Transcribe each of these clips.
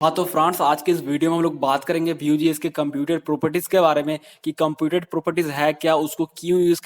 हाँ तो फ्रेंड्स, आज के इस वीडियो में हम लोग बात करेंगे Vue.js के कंप्यूटर प्रॉपर्टीज के बारे में कि कंप्यूटर प्रॉपर्टीज है क्या, उसको क्यों यूज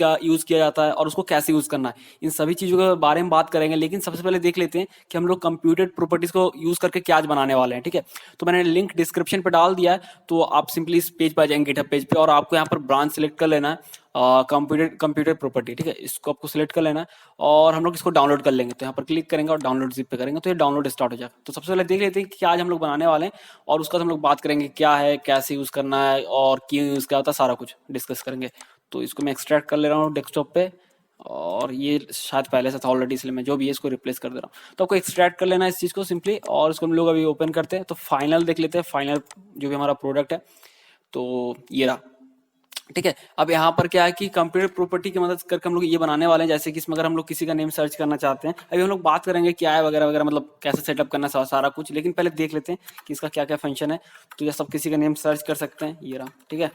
किया जाता है और उसको कैसे यूज करना है। इन सभी चीजों के बारे में बात करेंगे, लेकिन सबसे पहले देख लेते हैं कि हम लोग कंप्यूटर प्रॉपर्टीज को यूज करके क्या आज बनाने वाले हैं। ठीक है, तो मैंने लिंक डिस्क्रिप्शन पे डाल दिया है, तो आप सिंपली इस पेज पर आ जाएंगे गिटहब पेज पे और आपको यहाँ पर ब्रांच सेलेक्ट कर लेना है कंप्यूटर कंप्यूटर प्रॉपर्टी। ठीक है, इसको आपको सिलेक्ट कर लेना है और हम लोग इसको डाउनलोड कर लेंगे। तो यहाँ पर क्लिक करेंगे और डाउनलोड जिप पे करेंगे तो ये डाउनलोड स्टार्ट हो जाएगा। तो सबसे पहले देख लेते हैं कि आज हम लोग बनाने वाले हैं और उसका हम लोग बात करेंगे क्या है, कैसे यूज करना है और क्यों यूज क्या होता है, सारा कुछ डिस्कस करेंगे। तो इसको मैं एक्सट्रैक्ट कर ले रहा हूँ डेस्कटॉप पे और ये शायद पहले से था ऑलरेडी, इसलिए मैं जो भी है इसको रिप्लेस कर दे रहा हूँ। तो आपको एक्सट्रैक्ट कर लेना है इस चीज़ को सिंपली और इसको हम लोग अभी ओपन करते हैं। तो फाइनल देख लेते हैं, फाइनल जो भी हमारा प्रोडक्ट है तो ये रहा। ठीक है, अब यहाँ पर क्या है कि कंप्यूटर प्रॉपर्टी की मदद करके हम लोग ये बनाने वाले हैं, जैसे कि इसमें अगर हम लोग किसी का नेम सर्च करना चाहते हैं, अभी हम लोग बात करेंगे क्या है वगैरह वगैरह, मतलब कैसे सेटअप करना सारा कुछ, लेकिन पहले देख लेते हैं कि इसका क्या क्या फंक्शन है। तो ये सब किसी का नेम सर्च कर सकते हैं, ये रहा। ठीक है,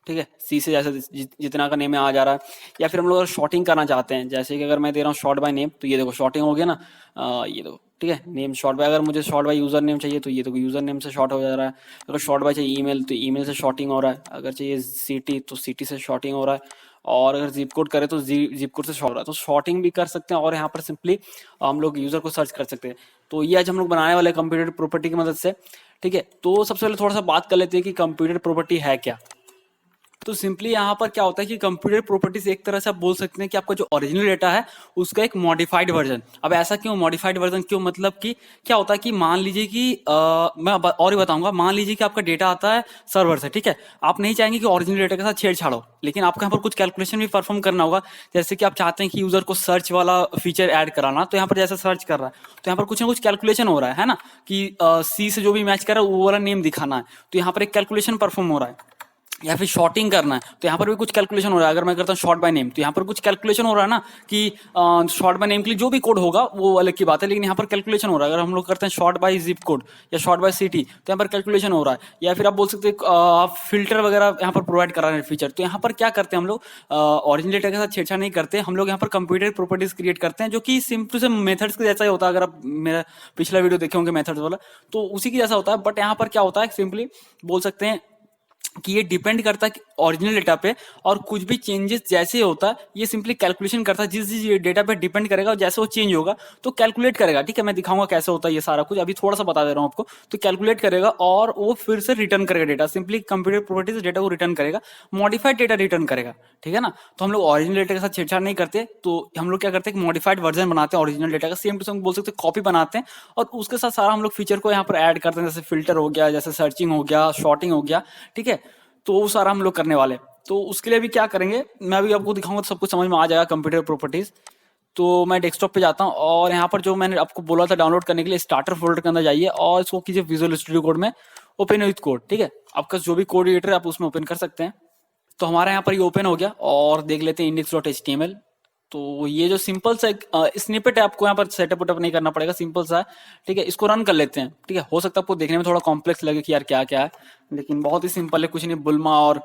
ठीक है, सी से जैसे जितना का नेम में आ जा रहा है, या फिर हम लोग अगर शॉर्टिंग करना चाहते हैं, जैसे कि अगर मैं दे रहा हूँ शॉर्ट बाय नेम, तो ये देखो शॉर्टिंग हो गया ना। ये देखो, ठीक है, नेम शॉर्ट बाय। अगर मुझे शॉर्ट बाय यूजर नेम चाहिए तो ये देखो यूजर नेम से शॉर्ट हो जा रहा है। अगर शॉर्ट बाय चाहिए ईमेल तो ईमेल से शॉर्टिंग हो रहा है। अगर चाहिए सिटी तो सिटी से शॉर्टिंग हो रहा है। और अगर जिप कोड करे तो जिप कोड से शॉर्ट हो रहा है। तो शॉर्टिंग भी कर सकते हैं और यहाँ पर सिंपली हम लोग यूजर को सर्च कर सकते हैं। तो ये आज हम लोग बनाने वाले कंप्यूटर प्रॉपर्टी की मदद से। ठीक है, तो सबसे पहले थोड़ा सा बात कर लेते हैं कि कंप्यूटर प्रॉपर्टी है क्या। तो सिंपली यहाँ पर क्या होता है कि कंप्यूटर प्रॉपर्टीज एक तरह से आप बोल सकते हैं कि आपका जो ओरिजिनल डेटा है उसका एक मॉडिफाइड वर्जन। अब ऐसा क्यों मॉडिफाइड वर्जन क्यों, मतलब कि क्या होता है कि मान लीजिए कि मैं और ही बताऊंगा। मान लीजिए कि आपका डेटा आता है सर्वर से, ठीक है, आप नहीं चाहेंगे कि ओरिजिनल डेटा के साथ छेड़छाड़ हो, लेकिन आपको यहाँ पर कुछ कैलकुलेशन भी परफॉर्म करना होगा। जैसे कि आप चाहते हैं कि यूजर को सर्च वाला फीचर ऐड कराना, तो यहाँ पर जैसे सर्च कर रहा है तो यहाँ पर कुछ ना कुछ कैलकुलेशन हो रहा है ना, कि सी से जो भी मैच कर रहा है वो वाला नेम दिखाना है, तो यहाँ पर एक कैलकुलेशन परफॉर्म हो रहा है। या फिर शॉर्टिंग करना है तो यहाँ पर भी कुछ कैलकुलेशन हो रहा है। अगर मैं करता हूँ शॉर्ट बाय नेम तो यहाँ पर कुछ कैलकुलेशन हो रहा है ना, कि शॉर्ट बाय नेम के लिए जो भी कोड होगा वो अलग की बात है, लेकिन यहाँ पर कैलकुलेशन हो रहा है। अगर हम लोग करते हैं शॉर्ट बाय जिप कोड या शॉर्ट बाय सिटी तो यहाँ पर कैलकुलेशन हो रहा है। या फिर आप बोल सकते हैं आप फिल्टर वगैरह यहाँ पर प्रोवाइड करा रहे हैं फीचर। तो यहाँ पर क्या करते हैं हम लोग, ओरिजिनल डेटा के साथ छेड़छाड़ नहीं करते, हम लोग यहाँ पर कंप्यूटर प्रॉपर्टीज क्रिएट करते हैं, जो कि सिंपल से मेथड्स के जैसा ही होता है। अगर आप मेरा पिछला वीडियो देखे होंगे मेथड्स वाला, तो उसी की जैसा होता है। बट यहाँ पर क्या होता है, सिंपली बोल सकते हैं कि ये डिपेंड करता है ओरिजिनल डेटा पे, और कुछ भी चेंजेस जैसे होता है ये सिंपली कैलकुलेशन करता है। जिस जिस डेटा पे डिपेंड करेगा, जैसे वो चेंज होगा तो कैलकुलेट करेगा। ठीक है, मैं दिखाऊंगा कैसे होता है ये सारा कुछ, अभी थोड़ा सा बता दे रहा हूँ आपको। तो कैलकुलेट करेगा और वो फिर से रिटर्न करेगा data, simply computer properties data को रिटर्न करेगा, मॉडिफाइड डेटा रिटर्न करेगा। ठीक है ना, तो हम लोग ओरिजिनल डेटा के साथ छेड़छाड़ नहीं करते, तो हम लोग क्या करते हैं, मॉडिफाइड वर्जन बनाते हैं ओरिजिनल डेटा का, सेम टू सेम बोल सकते हैं कॉपी बनाते हैं, और उसके साथ सारा हम लोग फीचर को यहाँ पर ऐड करते हैं, जैसे फिल्टर हो गया, जैसे सर्चिंग हो गया, शॉर्टिंग हो गया। ठीक है, तो वो सारा हम लोग करने वाले हैं। तो उसके लिए भी क्या करेंगे, मैं अभी आपको दिखाऊंगा तो सब कुछ समझ में आ जाएगा कंप्यूटर प्रॉपर्टीज। तो मैं डेस्कटॉप पे जाता हूँ और यहाँ पर जो मैंने आपको बोला था डाउनलोड करने के लिए, स्टार्टर फोल्डर के अंदर जाइए और इसको कीजिए विजुअल स्टूडियो कोड में ओपन विथ कोड। ठीक है, आपका जो भी कोड एडिटर है आप उसमें ओपन कर सकते हैं। तो हमारा यहाँ पर ये ओपन हो गया और देख लेते हैं index.html। तो ये जो सिंपल सा एक स्निपेट है, आपको यहाँ पर सेटअप वेटअप नहीं करना पड़ेगा, सिंपल सा है। ठीक है, इसको रन कर लेते हैं। ठीक है, हो सकता है आपको देखने में थोड़ा कॉम्प्लेक्स लगे कि यार क्या क्या है, लेकिन बहुत ही सिंपल है, कुछ नहीं। बुल्मा और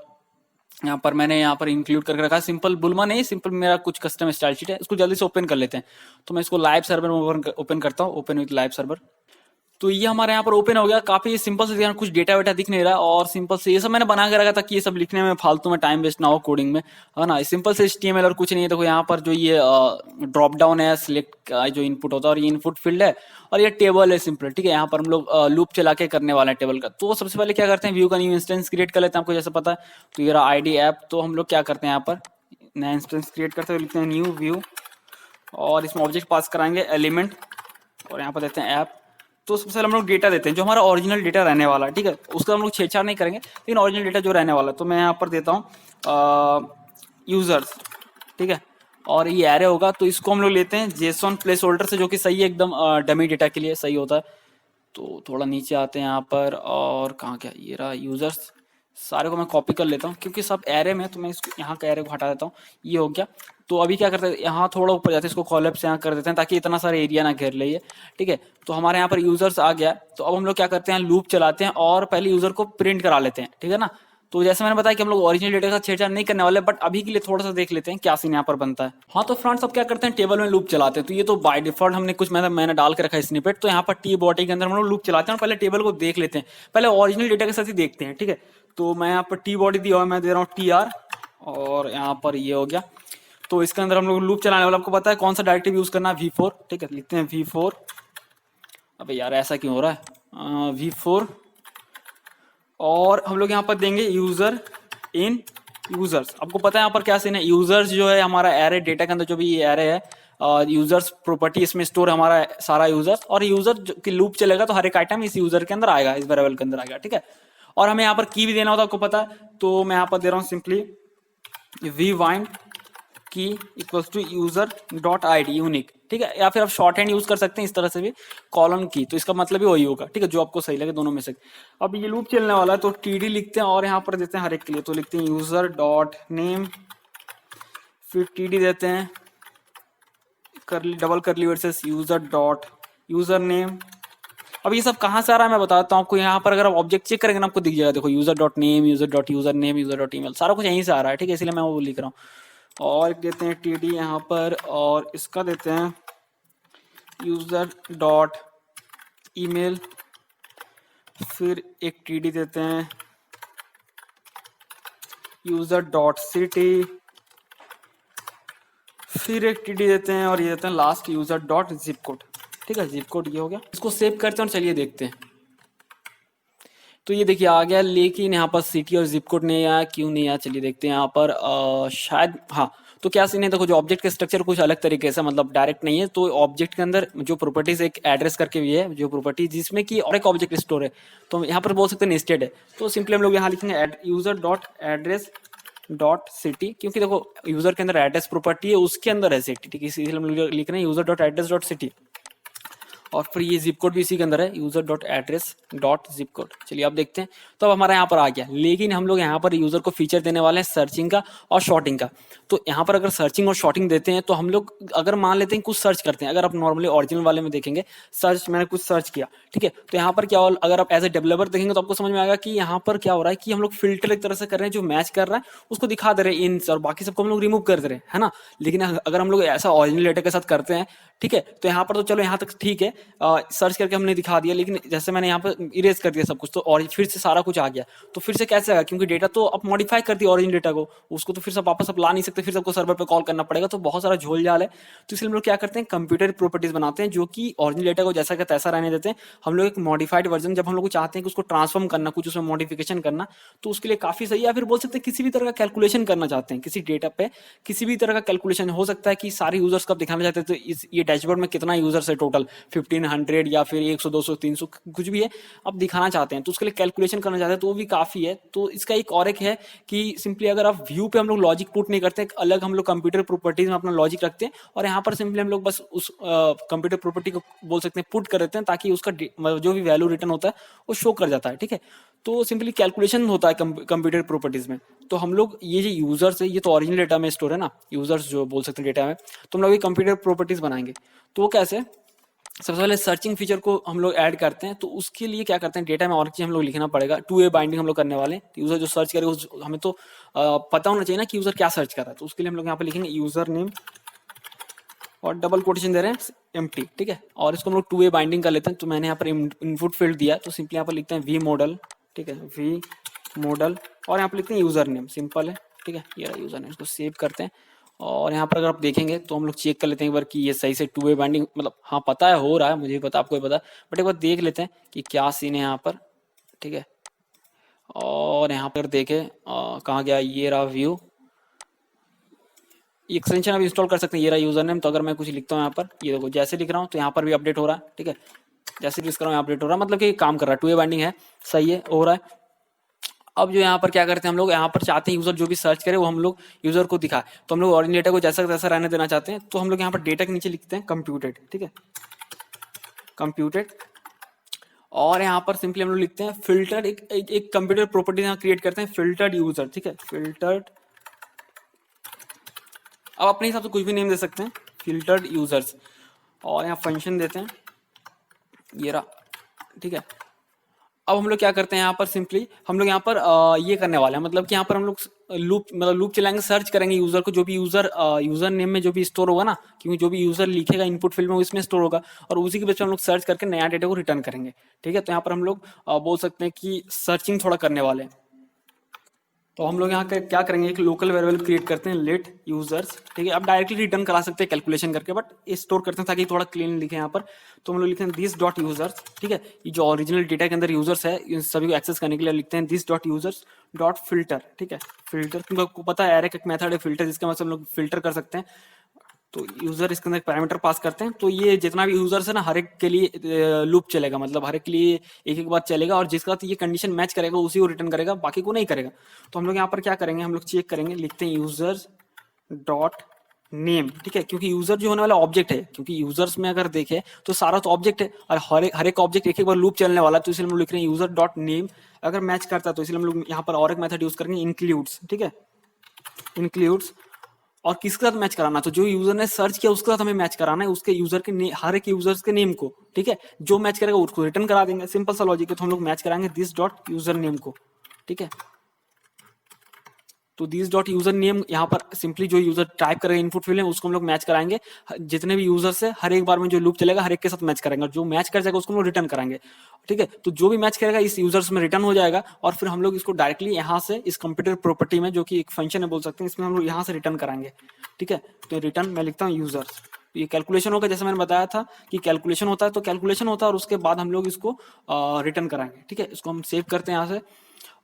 यहाँ पर मैंने यहाँ पर इंक्लूड करके रखा है, सिंपल बुल्मा नहीं, सिंपल मेरा कुछ कस्टम स्टाइल शीट है। इसको जल्दी से ओपन कर लेते हैं। तो मैं इसको लाइव सर्वर में ओपन करता हूँ, ओपन विथ लाइव सर्वर। तो ये हमारे यहाँ पर ओपन हो गया, काफी सिंपल से, कुछ डेटा वेटा दिख नहीं रहा, और सिंपल से ये सब मैंने बना के रखा था कि ये सब लिखने में फालतू में टाइम वेस्ट ना हो कोडिंग में, है ना। सिंपल से HTML और कुछ नहीं है। देखो यहाँ पर जो ये ड्रॉप डाउन है, सिलेक्ट जो इनपुट होता है, और ये इनपुट फील्ड है, और ये टेबल है सिंपल। ठीक है, यहाँ पर हम लोग लूप चला के करने वाले हैं टेबल का। तो सबसे पहले क्या करते हैं, व्यू का न्यू इंस्टेंस क्रिएट कर लेते हैं, आपको जैसे पता है। तो ये रहा ID ऐप। तो हम लोग क्या करते हैं, यहाँ पर नया इंस्टेंस क्रिएट करते हैं, लिखते हैं न्यू व्यू, और इसमें ऑब्जेक्ट पास कराएंगे एलिमेंट, और यहाँ पर देते हैं ऐप। तो सबसे पहले हम लोग डेटा देते हैं जो हमारा ओरिजिनल डेटा रहने वाला है। ठीक है, उसका हम लोग छेड़छाड़ नहीं करेंगे, लेकिन ओरिजिनल डेटा जो रहने वाला है, तो मैं यहाँ पर देता हूँ यूजर्स। ठीक है, और ये एरे होगा, तो इसको हम लोग लेते हैं जेसॉन प्लेस होल्डर से, जो कि सही है एकदम, डमी डेटा के लिए सही होता है। तो थोड़ा नीचे आते हैं यहाँ पर, और कहाँ क्या, ये रहा यूजर्स। सारे को मैं कॉपी कर लेता हूँ क्योंकि सब एरे में, तो मैं इसको यहाँ का एरे को हटा देता हूँ। ये हो गया। तो अभी क्या करते हैं, यहाँ थोड़ा ऊपर जाते हैं, इसको कॉलअप से यहाँ कर देते हैं ताकि इतना सारा एरिया ना घेर ले ये। ठीक है, तो हमारे यहाँ पर यूजर्स आ गया। तो अब हम लोग क्या करते हैं, लूप चलाते हैं और पहले यूजर को प्रिंट करा लेते हैं। ठीक है ना, तो जैसे मैंने बताया कि हम लोग ओरिजिनल डेटा का छेड़छाड़ नहीं करने वाले, बट अभी के लिए थोड़ा सा देख लेते हैं क्या सीन यहाँ पर बनता है। हाँ तो फ्रेंड्स अब क्या करते हैं, टेबल में लूप चलाते हैं। तो ये तो बाय डिफॉल्ट हमने कुछ मैंने डाल के रखा है स्निपेट, तो यहाँ पर टी बॉडी के अंदर हम लोग लूप चलाते हैं और पहले टेबल को देख लेते हैं, पहले ओरिजिनल डेटा के साथ ही देखते हैं, ठीक है। तो मैं यहाँ पर टी बॉडी दिया हुआ, मैं दे रहा हूँ टी आर, और यहाँ पर ये हो गया। तो इसके अंदर हम लोग लूप चलाने वाला, आपको पता है कौन सा डायरेक्टिव यूज करना है, V4, ठीक है। लिखते हैं V4, अबे यार ऐसा क्यों हो रहा है, V4, और हम लोग यहाँ पर देंगे यूजर इन यूजर्स। आपको पता है यहाँ पर क्या सीन है, यूजर्स जो है हमारा एरे, डेटा के अंदर जो भी ये एरे है, यूजर्स प्रॉपर्टी, इसमें स्टोर हमारा सारा यूजर्स, और यूजर की लूप चलेगा तो हर एक आइटम इस यूजर के अंदर आएगा, इस वेरिएबल के अंदर आएगा, ठीक है। और हमें यहाँ पर की भी देना होता है, आपको पता है। तो मैं यहाँ पर दे रहा हूँ सिंपली vbind की equals to user dot I D unique, ठीक है। या फिर आप शॉर्ट हैंड यूज कर सकते हैं इस तरह से भी, कॉलम की, तो इसका मतलब भी वही होगा, ठीक है, जो आपको सही लगे दोनों में से। अब ये लूप चलने वाला है तो टीडी लिखते हैं और यहाँ पर देते हैं हर एक के लिए, तो लिखते हैं यूजर डॉट नेम, फिर टीडी देते हैं करली डबल करली versus user dot user name. अब ये सब कहाँ से आ रहा है मैं बताता हूँ आपको। यहाँ पर अगर आप ऑब्जेक्ट चेक करेंगे ना, आपको दिख जाएगा, देखो user dot name, user dot user name, user dot email, सारा कुछ यहीं से आ रहा है, ठीक है, इसलिए मैं वो लिख रहा हूँ। और देते हैं टीडी यहाँ पर, और इसका देते हैं यूजर डॉट ईमेल, फिर एक टीडी देते हैं यूजर डॉट सिटी, फिर एक टीडी देते हैं, और ये देते हैं last user dot zip code, ठीक है। जिप कोड ये हो गया, इसको सेव करते हैं और चलिए देखते हैं। तो ये देखिए आ गया, लेकिन यहाँ पर सिटी और जिप कोड नहीं आया, क्यों नहीं आया, चलिए देखते हैं यहाँ पर। शायद हाँ, तो क्या सीन है, देखो जो ऑब्जेक्ट का स्ट्रक्चर कुछ अलग तरीके से, मतलब डायरेक्ट नहीं है। तो ऑब्जेक्ट के अंदर जो प्रॉपर्टीज एक एड्रेस करके भी है, जो प्रॉपर्टी जिसमें कि और एक ऑब्जेक्ट स्टोर है, तो यहाँ पर बोल सकते हैं नेस्टेड है। तो सिंपली हम लोग यहाँ लिखेंगे user dot address dot city, क्योंकि देखो यूजर के अंदर एड्रेस प्रॉपर्टी है, उसके अंदर है सिटी, ठीक है, इसलिए हम लोग लिख रहे हैं user dot address dot city. और फिर ये जिप कोड भी इसी के अंदर है, user dot address dot zip code. चलिए आप देखते हैं, तो अब हमारा यहाँ पर आ गया। लेकिन हम लोग यहाँ पर यूजर को फीचर देने वाले हैं सर्चिंग का और शॉर्टिंग का। तो यहाँ पर अगर सर्चिंग और शॉर्टिंग देते हैं, तो हम लोग अगर मान लेते हैं कुछ सर्च करते हैं, अगर आप नॉर्मली ओरिजिनल वाले में देखेंगे, सर्च मैंने कुछ सर्च किया, ठीक है, तो यहाँ पर क्या हो, अगर आप एज ए डेवलपर देखेंगे तो आपको समझ में आएगा कि यहाँ पर क्या हो रहा है कि हम लोग फिल्टर एक तरह से कर रहे हैं, जो मैच कर रहा है उसको दिखा दे रहे हैं इन्स, और बाकी सबको हम लोग रिमूव कर दे रहे हैं, है ना। लेकिन अगर हम लोग ऐसा ओरिजिनल डेटा के साथ करते हैं, ठीक है, तो यहाँ पर तो चलो यहाँ तक ठीक है, सर्च करके हमने दिखा दिया, लेकिन जैसे मैंने यहाँ पर इरेज कर दिया सब कुछ, तो और फिर से सारा कुछ आ गया, तो फिर से कैसे आएगा, क्योंकि डेटा तो आप मॉडिफाई कर दिया ओरिजिनल डेटा को, उसको तो फिर से वापस आप ला नहीं सकते, फिर सबको सर्वर पे कॉल करना पड़ेगा, तो बहुत सारा झोल झाल है। तो इसलिए हम लोग क्या करते हैं, कंप्यूटर प्रॉपर्टीज बनाते हैं, जो कि ओरिजिनल डेटा को जैसा का तैसा रहने देते हैं। हम लोग एक मॉडिफाइड वर्जन, जब हम लोग चाहते हैं कि उसको ट्रांसफॉर्म करना, कुछ उसमें मॉडिफिकेशन करना, तो उसके लिए काफी सही है। या फिर बोल सकते हैं किसी भी तरह का कैलकुलेशन करना चाहते हैं किसी डेटा पे, किसी भी तरह का कैलकुलेशन हो सकता है कि सारे यूजर्स को आप दिखाना चाहते हैं, तो ये डैशबोर्ड में कितना यूजर्स है टोटल, 1500 या फिर 100 200 300 कुछ भी है, आप दिखाना चाहते हैं, तो उसके लिए कैलकुलेशन करना चाहते हैं, तो वो भी काफी है। तो इसका एक और एक है कि सिंपली अगर आप व्यू पे हम लोग लॉजिक पुट नहीं करते, अलग हम लोग कंप्यूटर प्रॉपर्टीज में अपना लॉजिक रखते हैं, और यहाँ पर सिंपली हम लोग बस उस कंप्यूटर प्रॉपर्टी को बोल सकते हैं पुट कर देते हैं, ताकि उसका जो भी वैल्यू रिटर्न होता है वो शो कर जाता है, ठीक है। तो सिंपली कैलकुलेशन होता है कंप्यूटर प्रॉपर्टीज में। तो हम लोग ये जो यूजर्स है, ये तो ओरिजिनल डेटा में स्टोर है ना, यूजर्स जो बोल सकते हैं डेटा में, तो हम लोग ये कंप्यूटर प्रॉपर्टीज बनाएंगे। तो वो कैसे, सबसे पहले सर्चिंग फीचर को हम लोग ऐड करते हैं। तो उसके लिए क्या करते हैं, डेटा में और चीज हम लोग लिखना पड़ेगा, 2A बाइंडिंग हम लोग करने वाले हैं। यूजर जो सर्च करेगा हमें तो पता होना चाहिए ना कि यूजर क्या सर्च कर रहा है, तो उसके लिए हम लोग यहाँ पे लिखेंगे यूजर नेम और डबल कोटेशन दे रहे हैं एम्प्टी, ठीक है। और इसको हम लोग 2A बाइंडिंग कर लेते हैं। तो मैंने यहाँ पर इनपुट फील्ड दिया, तो सिंपली यहाँ पर लिखते हैं वी मॉडल, ठीक है, वी मॉडल, और यहाँ पर लिखते हैं यूजर नेम, सिंपल है, ठीक है, ये यूजर नेम। इसको सेव करते हैं, और यहाँ पर अगर आप देखेंगे तो हम लोग चेक कर लेते हैं एक बार कि ये सही से 2A बाइंडिंग, मतलब हाँ पता है हो रहा है, मुझे भी पता, आपको भी पता, बट एक बार देख लेते हैं कि क्या सीन है यहाँ पर, ठीक है। और यहाँ पर देखे कहाँ गया, ये रहा व्यू, एक्सटेंशन आप इंस्टॉल कर सकते हैं, ये रहा यूजर नेम। तो अगर मैं कुछ लिखता हूँ यहाँ पर, ये देखो जैसे लिख रहा हूँ तो यहाँ पर भी अपडेट हो रहा है, ठीक है, जैसे लिख रहा हूँ अपडेट हो रहा है, मतलब कि काम कर रहा है, 2A बाइंडिंग है, सही है, हो रहा है। अब जो यहाँ पर क्या करते हैं हम लोग, यहाँ पर चाहते हैं यूजर जो भी सर्च करे वो हम लोग यूजर को दिखाए, तो हम लोग ओरिजिनल डेटा को जैसा तैसा रहने देना चाहते हैं। तो हम लोग यहाँ पर डेटा के नीचे लिखते हैं कंप्यूटेड, ठीक है, कंप्यूटेड, और यहाँ पर सिंपली हम लोग लिखते हैं फिल्टर्ड, एक कंप्यूटर प्रॉपर्टी यहाँ क्रिएट करते हैं, फिल्टर्ड यूजर, ठीक है, फिल्टर्ड। अब अपने हिसाब से कुछ भी नेम दे सकते हैं, फिल्टर्ड यूजर्स, और यहाँ फंक्शन देते हैं, ये रहा, ठीक है। अब हम लोग क्या करते हैं यहाँ पर, सिंपली हम लोग यहाँ पर ये करने वाले हैं, मतलब कि यहाँ पर हम लोग लूप चलाएंगे, सर्च करेंगे यूजर को, जो भी यूजर नेम में जो भी स्टोर होगा ना, क्योंकि जो भी यूजर लिखेगा इनपुट फील्ड में उसमें स्टोर होगा, और उसी के बेस पे हम लोग सर्च करके नया डेटा को रिटर्न करेंगे। ठीक है, तो यहाँ पर हम लोग बोल सकते हैं कि सर्चिंग थोड़ा करने वाले हैं। तो हम लोग यहाँ क्या करेंगे, एक लोकल वेरिएबल क्रिएट करते हैं लेट यूजर्स। ठीक है, अब डायरेक्टली रिटर्न करा सकते हैं कैलकुलेशन करके, बट स्टोर करते हैं ताकि थोड़ा क्लीन लिखे यहाँ पर। तो हम लोग लिखते हैं दिस डॉट यूजर्स। ठीक है, ये जो ओरिजिनल डेटा के अंदर यूजर्स है, इन सभी को एक्सेस करने के लिए लिखते हैं this dot users dot filter. ठीक है, फिल्टर, क्योंकि आपको पता है एरे का एक मेथड है फिल्टर, जिसके मतलब हम लोग फिल्टर कर सकते हैं। तो यूजर इसके अंदर पैरामीटर पास करते हैं, तो ये जितना भी यूजर्स है ना, हर एक के लिए लूप चलेगा, मतलब हर एक के लिए एक एक बार चलेगा, और जिसका ये कंडीशन मैच करेगा उसी को रिटर्न करेगा, बाकी को नहीं करेगा। तो हम लोग यहाँ पर क्या करेंगे, हम लोग चेक करेंगे, लिखते हैं यूजर्स डॉट नेम। ठीक है, क्योंकि यूजर जो होने वाला ऑब्जेक्ट है, क्योंकि यूजर्स में अगर देखें तो सारा तो ऑब्जेक्ट है, और हर एक ऑब्जेक्ट एक एक बार लूप चलने वाला है, तो इसलिए हम लोग लिख रहे हैं यूजर डॉट नेम। अगर मैच करता है तो इसलिए हम लोग यहाँ पर और एक मेथड यूज करेंगे, इंक्लूड्स। ठीक है, इंक्लूड्स, और किसके साथ मैच कराना, तो जो यूजर ने सर्च किया उसके साथ हमें मैच कराना है, उसके यूजर के हर एक यूजर्स के नेम को। ठीक है, जो मैच करेगा उसको रिटर्न करा देंगे, सिंपल सा लॉजिक है। तो हम लोग मैच कराएंगे दिस डॉट यूजर नेम को। ठीक है, तो दिस डॉट यूजर नेम यहाँ पर सिंपली जो यूजर टाइप करेगा इनपुट फील्ड में उसको हम लोग मैच कराएंगे, जितने भी यूजर्स है हर एक बार में जो लूप चलेगा हर एक के साथ मैच करेंगे, और जो मैच कर जाएगा उसको हम लोग रिटर्न कराएंगे। ठीक है, तो जो भी मैच करेगा इस यूजर्स में रिटर्न हो जाएगा, और फिर हम लोग इसको डायरेक्टली यहाँ से इस कंप्यूटर प्रॉपर्टी में, जो कि एक फंक्शन है बोल सकते हैं, इसमें हम लोग यहाँ से रिटर्न कराएंगे। ठीक है, तो रिटर्न मैं लिखता हूँ यूजर्स, ये कैलकुलेशन होगा, जैसे मैंने बताया था कि कैलकुलेशन होता है, तो कैलकुलेशन होता है, और उसके बाद हम लोग इसको रिटर्न कराएंगे। ठीक है, इसको हम सेव करते हैं यहाँ से,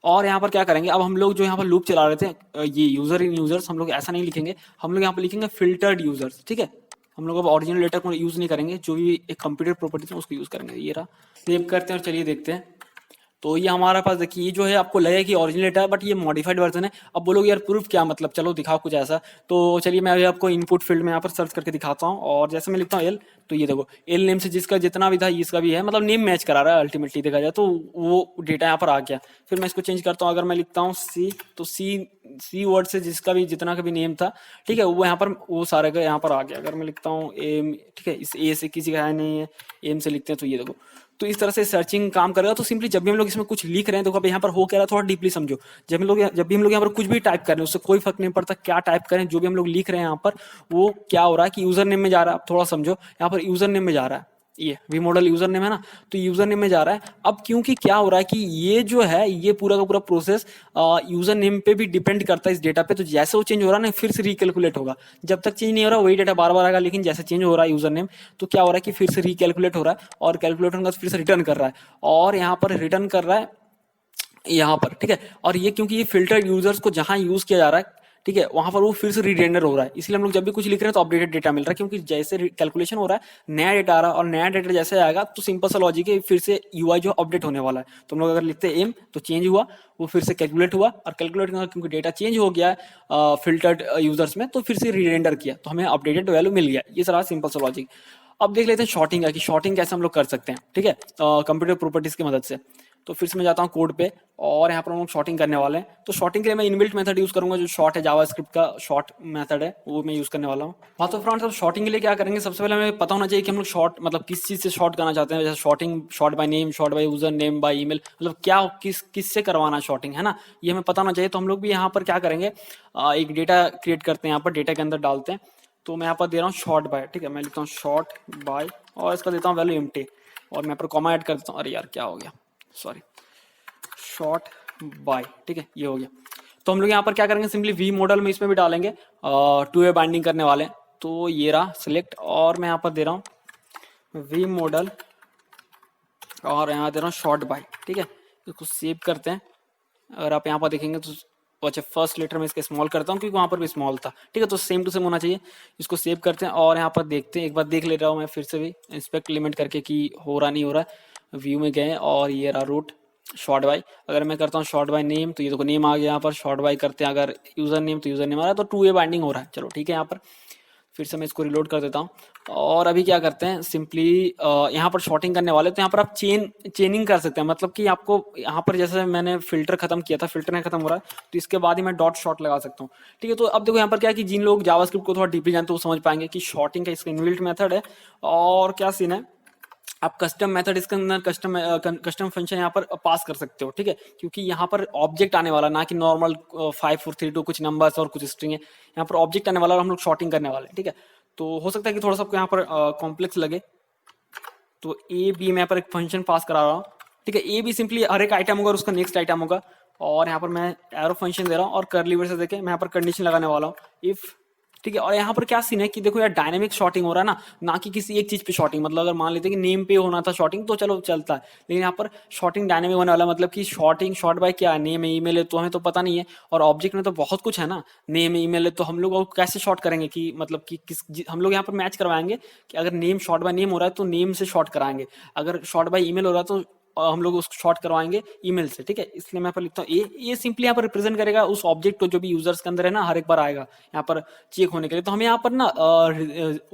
और यहाँ पर क्या करेंगे, अब हम लोग जो यहाँ पर लूप चला रहे थे, ये यूजर इन यूजर्स, हम लोग ऐसा नहीं लिखेंगे, हम लोग यहाँ पर लिखेंगे फिल्टर्ड यूजर्स। ठीक है, हम लोग अब ओरिजिनल डेटा को यूज नहीं करेंगे, जो भी एक कंप्यूटर प्रॉपर्टीज है उसको यूज करेंगे। ये रहा, सेव करते हैं और चलिए देखते हैं। तो ये हमारे पास देखिए, ये जो है आपको लगेगा कि ओरिजिनल डेटा है, बट ये मॉडिफाइड वर्जन है। अब बोलोगे यार प्रूफ क्या, मतलब चलो दिखाओ कुछ ऐसा। तो चलिए मैं अभी आपको इनपुट फील्ड में यहाँ पर सर्च करके दिखाता हूँ, और जैसे मैं लिखता हूँ एल, तो ये देखो एल नेम से जिसका जितना भी था इसका भी है, मतलब नेम मैच करा रहा है अल्टीमेटली देखा जाए तो, वो डेटा यहाँ पर आ गया। फिर मैं इसको चेंज करता हूँ, अगर मैं लिखता हूँ सी, तो सी वर्ड से जिसका भी जितना का भी नेम था, ठीक है, वो यहाँ पर वो सारे का यहाँ पर आ गया। अगर मैं लिखता हूँ एम, ठीक है, इस ए से किसी का है नहीं है, एम से लिखते हैं, तो ये देखो, तो इस तरह से सर्चिंग काम करेगा। तो सिंपली जब भी हम लोग इसमें कुछ लिख रहे हैं, तो अब यहाँ पर हो क्या रहा है थोड़ा डीपली समझो। जब भी हम लोग यहाँ पर कुछ भी टाइप कर रहे हैं, उससे कोई फर्क नहीं पड़ता क्या टाइप करें, जो भी हम लोग लिख रहे हैं यहाँ पर वो क्या हो रहा है कि यूजर नेम में जा रहा है। आप थोड़ा समझो, यहाँ पर यूजर नेम में जा रहा है, ये वी मॉडल यूजर नेम है ना, तो यूजर नेम में जा रहा है। अब क्योंकि क्या हो रहा है कि ये जो है ये पूरा का पूरा प्रोसेस यूजर नेम पे भी डिपेंड करता है इस डेटा पे, तो जैसे वो चेंज हो रहा है ना फिर से रिकैलकुलेट होगा। जब तक चेंज नहीं हो रहा वही डेटा बार बार आएगा, लेकिन जैसे चेंज हो रहा है यूजर नेम, तो क्या हो रहा है कि फिर से रिकैलकुलेट हो रहा है, और कैलकुलेट होगा फिर से रिटर्न कर रहा है, और यहाँ पर रिटर्न कर रहा है यहाँ पर। ठीक है, और ये क्योंकि ये फिल्टर्ड यूजर्स को जहां यूज किया जा रहा है, ठीक है, वहां पर वो फिर से रीरेंडर हो रहा है। इसलिए हम लोग जब भी कुछ लिख रहे हैं तो अपडेटेड डेटा मिल रहा है, क्योंकि जैसे कैलकुलेशन हो रहा है नया डेटा आ रहा है, और नया डेटा जैसे आएगा तो सिंपल सा लॉजिक है, फिर से यूआई जो अपडेट होने वाला है। तो हम लोग अगर लिखते हैं एम, तो चेंज हुआ, वो फिर से कैलकुलेट हुआ, और कैलकुलेट क्योंकि डेटा चेंज हो गया फिल्टर्ड यूजर्स में, तो फिर से रीरेंडर किया, तो हमें अपडेटेड वैल्यू मिल गया। ये सारा सिंपल सा लॉजिक। अब देख लेते हैं शॉर्टिंग का, कि शॉर्टिंग कैसे हम लोग कर सकते हैं। ठीक है, कंप्यूटर प्रॉपर्टीज की मदद से। तो फिर से मैं जाता हूँ कोड पे, और यहाँ पर हम लोग शॉर्टिंग करने वाले हैं। तो शॉर्टिंग के लिए मैं इनबिल्ट मेथड यूज करूंगा, जो शॉर्ट है, जावास्क्रिप्ट का शॉर्ट मेथड है, वो मैं यूज करने वाला हूँ। हाँ, तो फ्रेंड्स अब शॉर्टिंग के लिए क्या करेंगे, सबसे पहले हमें पता होना चाहिए कि हम लोग शॉर्ट मतलब किस चीज से शॉर्ट करना चाहते हैं। जैसे sorting, sort by name, sort by user name, by email, मतलब क्या किससे करवाना शॉर्टिंग, है ना, ये हमें पता होना चाहिए। तो हम लोग भी यहाँ पर क्या करेंगे, एक डेटा क्रिएट करते हैं, यहाँ पर डेटा के अंदर डालते हैं। तो मैं यहाँ पर दे रहा हूँ शॉर्ट बाय, ठीक है, मैं लिखता हूँ शॉर्ट बाय, और इसका देता हूँ वैल्यू एम्प्टी, और मैं यहाँ पर कॉमा ऐड कर देता हूँ। अरे यार क्या हो गया, सॉरी, शॉर्ट बाय, ठीक है, ये हो गया। तो हम लोग यहाँ पर क्या करेंगे, सिंपली वी मॉडल में इसमें भी डालेंगे, टू वे बाइंडिंग करने वाले हैं। तो ये रहा सिलेक्ट, और मैं यहाँ पर दे रहा हूँ वी मॉडल, और यहाँ दे रहा हूँ शॉर्ट बाय, ठीक है। इसको सेव करते हैं। अगर आप यहाँ पर देखेंगे तो अच्छा, फर्स्ट लेटर में इसका स्मॉल करता हूँ क्योंकि वहाँ पर भी स्मॉल था, ठीक है, तो सेम टू सेम होना चाहिए। इसको सेव करते हैं, और यहाँ पर देखते हैं, एक बार देख ले रहा हूँ मैं फिर से भी इंस्पेक्ट एलिमेंट करके कि हो रहा नहीं हो रहा। व्यू में गए, और ये रहा रूट शॉर्ट बाय। अगर मैं करता हूँ शॉर्ट बाय नेम, तो ये देखो नेम आ गया यहाँ पर। शॉर्ट बाय करते हैं अगर यूजर नेम, तो यूजर नेम आ रहा है, तो टू वे बाइंडिंग हो रहा है। चलो ठीक है, यहाँ पर फिर से मैं इसको रिलोड कर देता हूँ। और अभी क्या करते हैं, सिंपली यहाँ पर शॉर्टिंग करने वाले, तो यहाँ पर आप चेनिंग कर सकते हैं, मतलब कि आपको यहाँ पर जैसे मैंने फिल्टर खत्म किया था, फिल्टर नहीं खत्म हो रहा है, तो इसके बाद ही मैं डॉट शॉर्ट लगा सकता हूँ, ठीक है। तो अब देखो यहाँ पर क्या है कि जिन लोग जावास्क्रिप्ट को थोड़ा डीपली जानते हैं वो समझ पाएंगे कि शॉर्टिंग का इसका इनबिल्ट मेथड है। और क्या सीन है आप कस्टम मेथड इसके अंदर कस्टम फंक्शन यहाँ पर पास कर सकते हो, ठीक है, क्योंकि यहाँ पर ऑब्जेक्ट आने वाला, ना कि नॉर्मल 5432 कुछ नंबर्स और कुछ स्ट्रिंग है, यहाँ पर ऑब्जेक्ट आने वाला और हम लोग शॉर्टिंग करने वाले हैं, ठीक है। तो हो सकता है कि थोड़ा सा आपको यहाँ पर कॉम्प्लेक्स लगे, तो ए बी मैं यहाँ पर एक फंक्शन पास करा रहा हूँ, ठीक है। ए बी सिंपली हर एक आइटम होगा और उसका नेक्स्ट आइटम होगा, और यहाँ पर मैं एरो फंक्शन दे रहा हूँ और कर्ली ब्रेसेस देके मैं यहाँ पर कंडीशन लगाने वाला हूँ इफ, ठीक है। और यहाँ पर क्या सीन है कि देखो यार डायनेमिक शॉर्टिंग हो रहा है ना कि किसी एक चीज पे शॉर्टिंग, मतलब अगर मान लेते हैं कि नेम पे होना था शॉर्टिंग तो चलो चलता है, लेकिन यहाँ पर शॉर्टिंग डायनेमिक होने वाला, मतलब कि शॉर्टिंग शॉर्ट बाय क्या है, नेम है ईमेल है तो हमें तो पता नहीं है, और ऑब्जेक्ट में तो बहुत कुछ है ना, नेम है ईमेल है, तो हम लोग कैसे शॉर्ट करेंगे कि मतलब कि हम लोग यहाँ पर मैच करवाएंगे कि अगर नेम शॉर्ट बाय नेम हो रहा है तो नेम से शॉर्ट कराएंगे, अगर शॉर्ट बाय ईमेल हो रहा है तो हम लोग उसको शॉर्ट करवाएंगे ईमेल से, ठीक है। इसलिए मैं यहाँ पर लिखता हूँ ये सिंपली यहाँ पर रिप्रेजेंट करेगा उस ऑब्जेक्ट को जो भी यूजर्स के अंदर है ना, हर एक बार आएगा यहाँ पर चेक होने के लिए। तो हमें यहाँ पर ना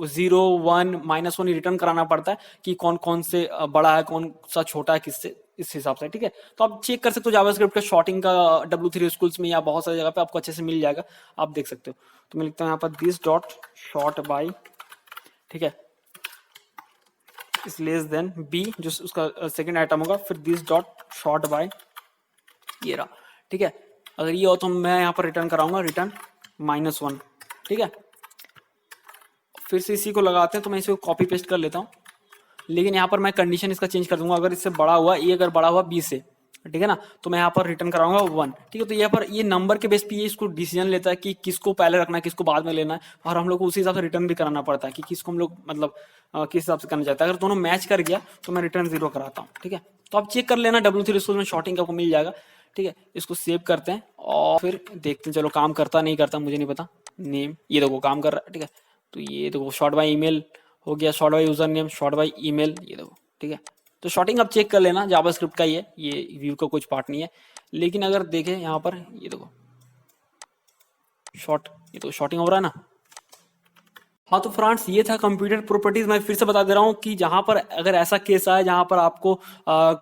0 1 -1 रिटर्न कराना पड़ता है कि कौन कौन से बड़ा है, कौन सा छोटा है किससे, इस हिसाब से, ठीक है। तो आप चेक कर सकते हो जावास्क्रिप्ट का शॉर्टिंग का W3 स्कूल्स में या बहुत सारी जगह पे आपको अच्छे से मिल जाएगा, आप देख सकते हो। तो मैं लिखता हूँ यहाँ पर दिस डॉट शॉर्ट बाय, ठीक है, इज लेस देन बी, जो उसका सेकंड आइटम होगा, फिर दिस डॉट शॉर्ट बाय, ये रहा, ठीक है। अगर ये हो तो मैं यहाँ पर रिटर्न कराऊंगा रिटर्न -1, ठीक है। फिर से इसी को लगाते हैं, तो मैं इसे कॉपी पेस्ट कर लेता हूँ, लेकिन यहाँ पर मैं कंडीशन इसका चेंज कर दूंगा, अगर इससे बड़ा हुआ ए, अगर बड़ा हुआ बी से, ठीक है ना, तो मैं यहाँ पर रिटर्न कराऊंगा 1, ठीक है। तो यहाँ पर ये नंबर के बेस पे ये इसको डिसीजन लेता है कि किसको पहले रखना है, किसको बाद में लेना है, और हम लोग को उसी हिसाब से रिटर्न भी कराना पड़ता है कि किसको हम लोग मतलब किस हिसाब से करना चाहते हैं। अगर दोनों मैच कर गया तो मैं रिटर्न 0 कराता हूँ, ठीक है। तो आप चेक कर लेना, W3 स्कूल में शॉर्टिंग आपको मिल जाएगा, ठीक है। इसको सेव करते हैं और फिर देखते हैं, चलो काम करता नहीं करता मुझे नहीं पता। नेम, ये देखो काम कर रहा है, ठीक है। तो ये देखो शॉर्ट बाय ईमेल हो गया, short by user name, sort by email, ये देखो, ठीक है। तो शॉर्टिंग आप चेक कर लेना, जावास्क्रिप्ट का ही है ये, व्यू का कुछ पार्ट नहीं है। लेकिन अगर देखें यहाँ पर, ये देखो ये तो शॉर्टिंग हो रहा है ना। हाँ तो फ्रेंड्स ये था कंप्यूटर प्रॉपर्टीज। मैं फिर से बता दे रहा हूँ कि जहाँ पर अगर ऐसा केस आए जहाँ पर आपको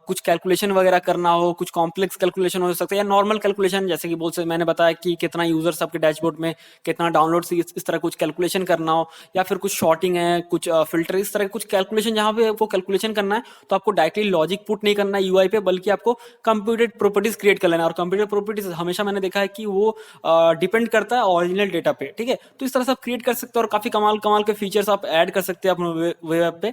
कुछ कैलकुलेशन वगैरह करना हो, कुछ कॉम्प्लेक्स कैलकुलेशन हो सकता है या नॉर्मल कैलकुलेशन, जैसे कि बोल से मैंने बताया कि कितना यूजर्स आपके डैशबोर्ड में, कितना डाउनलोड, इस तरह कुछ कैलकुलेशन करना हो, या फिर कुछ शॉर्टिंग है, कुछ फिल्टर, इस तरह कुछ कैलकुलेशन जहाँ पे वो कैलकुलेशन करना है, तो आपको डायरेक्टली लॉजिक पुट नहीं करना है यूआई पे, बल्कि आपको कंप्यूटर प्रॉपर्टीज क्रिएट कर लेना है। और कंप्यूटर प्रॉपर्टीज हमेशा मैंने देखा है कि वो डिपेंड करता है ओरिजिनल डेटा पे, ठीक है। तो इस तरह से आप क्रिएट कर सकते हो और काफी कमाल कमाल के फीचर्स आप ऐड कर सकते हैं अपने वेब पे।